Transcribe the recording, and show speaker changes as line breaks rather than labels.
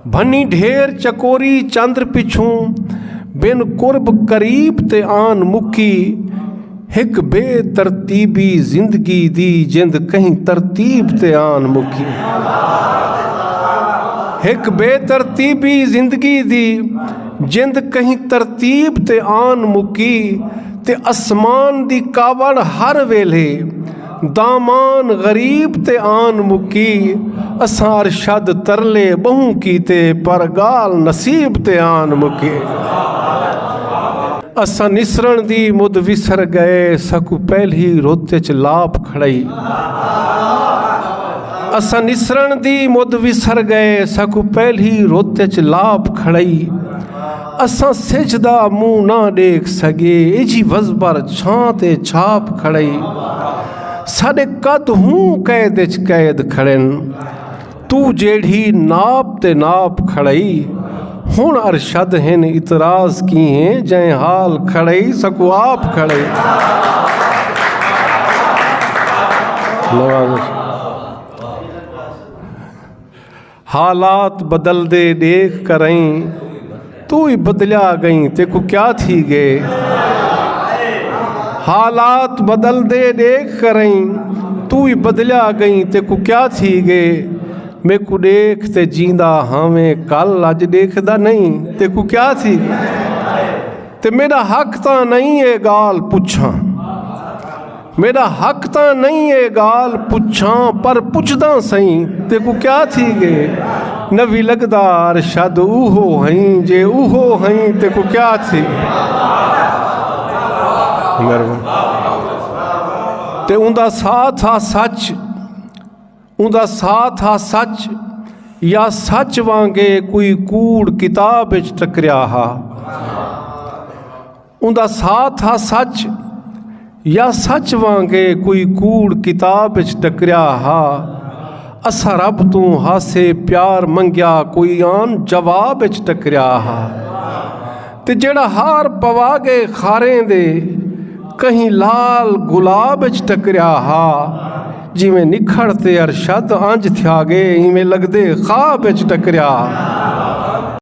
भन्नी ढेर चकोरी चंद्र पिछूं बिन कुर्ब करीब ते आन मुकी हिक बेतरतीबी जिंदगी दी जिंद कहीं तरतीब ते आन मुकी हिक बेतरतीबी जिंदगी दी जिंद कहीं तरतीब ते आन मुकी ते असमान दी कावड़ हर वेले दामान गरीब ते आन मुकी असां अरशद तरले बहु कीते पर गाल नसीब ते आन मुकी असां निसरण दी मुद विसर गए सकू पहली रोते च लाप खड़ई असां निसरण दी मुद विसर गए सकू पहली रोते च लाप खड़ई असां सिजदा मुंह ना देख सगे इजी वज़बर छां ते छाप खड़ई साडे कद हूं कैद च कैद खड़न तू जेड़ी नाप ते नाप खड़ई हुण अरशद हिन इतराज किए जै हाल खड़ई सकू आप खड़ई हालात बदल दे देख करई तू ही बदलिया गई तेको क्या थी गए हालात बदल दे देख करई तू ही बदलिया गई तेको क्या थी गए मैं को देख ते जींदा हावें कल अज देखदा नहीं तेको क्या थी ते मेरा हक तां नहीं है गाल पुछां मेरा हक तां नहीं है गाल पुछां पर पुछदा सही तेको क्या थी गए नवी लगदा अरशद ऊहो हई जे ऊहो हई तेको क्या थी ते उंदा साथ आ सच उंदा साथ आ सच या सच वांगे कोई कूड़ किताब विच टकरिया हा उंदा साथ आ सच या सच वांगे कोई कूड़ किताब विच टकरिया हा असा रब तू हासे प्यार मंगिया कोई आन जवाब विच टकरिया हा ते जेड़ा हार पवा गए खारें दे कहीं लाल गुलाब विच टकरिया हा जिमें निखड़ते अरशद अंज थिया गए इवें लगदे ख्वाब विच टकरिया